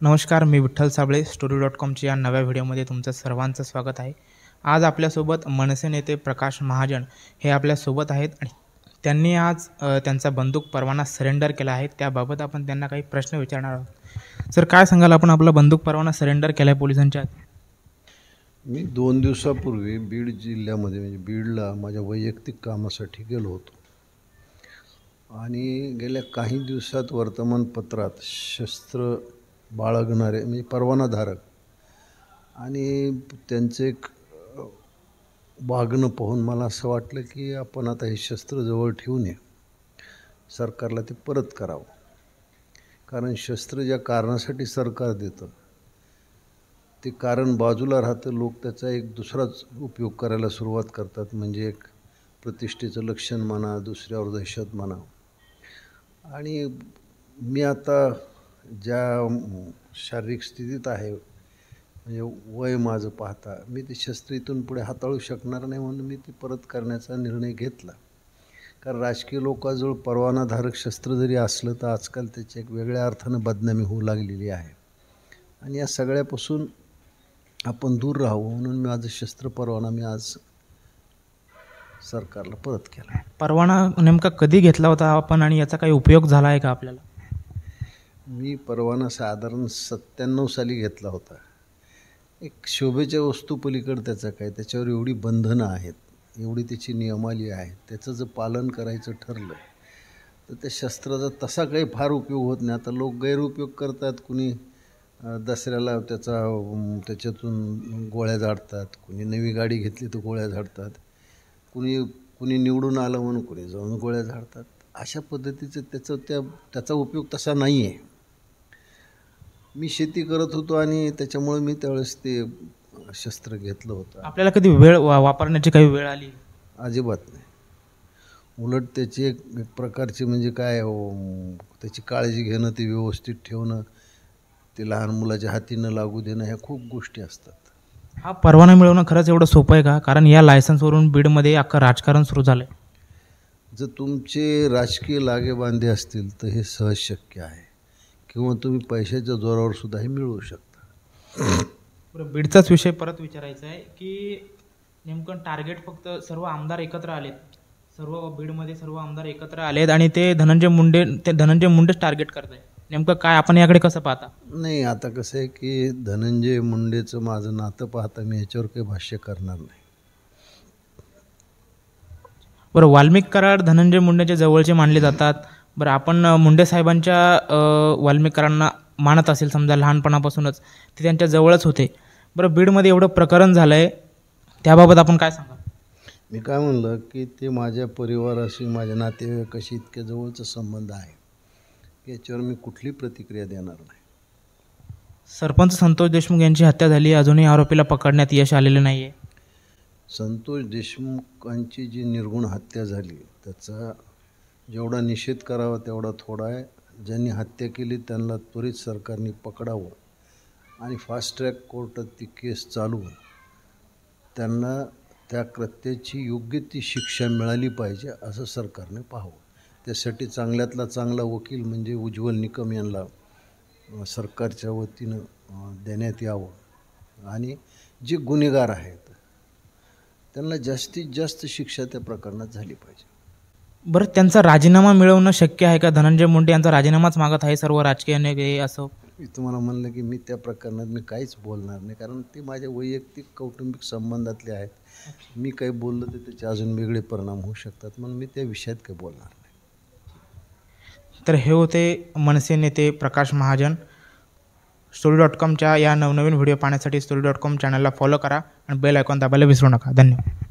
नमस्कार, मी विठ्ठल साबळे story.comच्या या नव्या व्हिडिओमध्ये तुमचं सर्वांचं स्वागत आहे। आज आपल्यासोबत मनसे नेते प्रकाश महाजन हे आपल्यासोबत आहेत आणि त्यांनी आज त्यांचा बंदूक परवाना सरेंडर केला आहे। त्याबाबत आपण त्यांना काही प्रश्न विचारणार आहोत। सर, काय सांगाल, आपण आपला बंदूक परवाना सरेंडर केला आहे पोलिसांच्या? मी 2 दिवसापूर्वी बीड जिल्ह्यामध्ये म्हणजे बीडला माझ्या वैयक्तिक कामासाठी गेलो होतो आणि गेल्या काही दिवसात वर्तमानपत्रात शस्त्र बाळगणारे म्हणजे परवानाधारक आणि त्यांचे एक वागणं पाहून मला असं वाटलं की आपण आता हे शस्त्र जवळ ठेवू नये, सरकारला ते परत करावं। कारण शस्त्र ज्या कारणासाठी सरकार देतं ते कारण बाजूला राहतं, लोक त्याचा एक दुसराच उपयोग करायला सुरुवात करतात, म्हणजे एक प्रतिष्ठेचं लक्षण म्हणा, दुसऱ्यावर दहशत म्हणा। आणि मी आता ज्या शारीरिक स्थितीत आहे, म्हणजे वय माझं पाहता मी ते शस्त्र इथून पुढे हाताळू शकणार नाही, म्हणून मी ते परत करण्याचा निर्णय घेतला। कारण राजकीय लोकांजवळ परवानाधारक शस्त्र जरी असलं तर आजकाल त्याची एक वेगळ्या अर्थानं बदनामी होऊ लागलेली आहे आणि या सगळ्यापासून आपण दूर राहावं म्हणून माझं शस्त्र परवाना मी आज सरकारला परत केला। परवाना नेमका कधी घेतला होता आपण आणि याचा काही उपयोग झाला आहे का आपल्याला? मी परवाना साधारण 97 साली घेतला होता। एक शोभेच्या वस्तू पलीकडे त्याचं काय, त्याच्यावर एवढी बंधनं आहेत, एवढी त्याची नियमावली आहे, त्याचं जर पालन करायचं ठरलं तर त्या शस्त्राचा तसा काही फार उपयोग होत नाही। आता लोक गैरउपयोग करतात, कुणी दसऱ्याला त्याच्यातून गोळ्या झाडतात, कुणी नवी गाडी घेतली तर गोळ्या झाडतात, कुणी निवडून आलं म्हणून कुणी जाऊन गोळ्या झाडतात। अशा पद्धतीचं त्याचा उपयोग तसा नाही आहे। मी शेती करत होतो आणि त्याच्यामुळे मी त्यावेळेस ते शस्त्र घेतलं होतं। आपल्याला कधी वेळ वापरण्याची काही वेळ आली? अजिबात नाही। उलट त्याची एक प्रकारची म्हणजे काय, त्याची काळजी घेणं, ते व्यवस्थित ठेवणं, ते लहान मुलाच्या हाती न लागू देणं, ह्या खूप गोष्टी असतात। हा परवाना मिळवणं खरंच एवढं सोपं आहे का? कारण या लायसन्सवरून बीडमध्ये अख्खं राजकारण सुरू झालं आहे। जर तुमचे राजकीय लागेबांधे असतील तर हे सहज शक्य आहे, किंवा तुम्ही पैशाच्या जोरावर सुद्धा हे मिळवू शकता। बरं, बीडचाच विषय परत विचारायचा आहे की नेमकं टार्गेट फक्त सर्व आमदार एकत्र आलेत, सर्व बीडमध्ये सर्व आमदार एकत्र आलेत आणि ते धनंजय मुंडेच टार्गेट करत आहे। नेमकं काय, आपण याकडे कसं पाहता? नाही, आता कसं आहे की धनंजय मुंडेचं माझं नातं पाहता मी ह्याच्यावर काही भाष्य करणार नाही। बरं, वाल्मिक कराड धनंजय मुंडेच्या जवळचे मानले जातात। बरं, आपण मुंडे साहेबांच्या वाल्मिक कराडांना मानत असेल, समजा लहानपणापासूनच ते त्यांच्या जवळच होते। बरं, बीडमध्ये एवढं प्रकरण झालं आहे, त्याबाबत आपण काय सांगा? मी काय म्हणलं की ते माझ्या परिवाराशी, माझ्या नातेवाईकाशी इतक्या जवळचा संबंध आहे, याच्यावर मी कुठली प्रतिक्रिया देणार नाही। सरपंच संतोष देशमुख यांची हत्या झाली, अजूनही आरोपीला पकडण्यात यश आलेलं नाही आहे। संतोष देशमुखांची जी निर्गुण हत्या झाली त्याचा जेवढा निषेध करावा तेवढा थोडा आहे। ज्यांनी हत्या केली त्यांना त्वरित सरकारने पकडावं आणि फास्ट ट्रॅक कोर्टात ती केस चालवून त्यांना त्या कृत्याची योग्य ती शिक्षा मिळाली पाहिजे असं सरकारने पाहावं। त्यासाठी चांगल्यातला चांगला वकील म्हणजे उज्ज्वल निकम यांना सरकारच्या वतीनं देण्यात यावं आणि जे गुन्हेगार आहेत त्यांना जास्तीत जास्त शिक्षा त्या प्रकरणात झाली पाहिजे। बरं, त्यांचा राजीनामा मिळवणं शक्य आहे का? धनंजय मुंडे यांचा राजीनामाच मागत आहे सर्व राजकीय नेते असं। मी तुम्हाला म्हणलं की मी त्या प्रकरणात मी काहीच बोलणार नाही, कारण ते माझ्या वैयक्तिक कौटुंबिक संबंधातले आहेत। मी काही बोललं तर त्याचे अजून वेगळे परिणाम होऊ शकतात, म्हणून मी त्या विषयात काही बोलणार नाही। तर हे होते मनसे नेते प्रकाश महाजन। story.comच्या या नवनवीन व्हिडिओ पाहण्यासाठी story.com चॅनलला फॉलो करा आणि बेल आयकॉन दाबायला विसरू नका। धन्यवाद।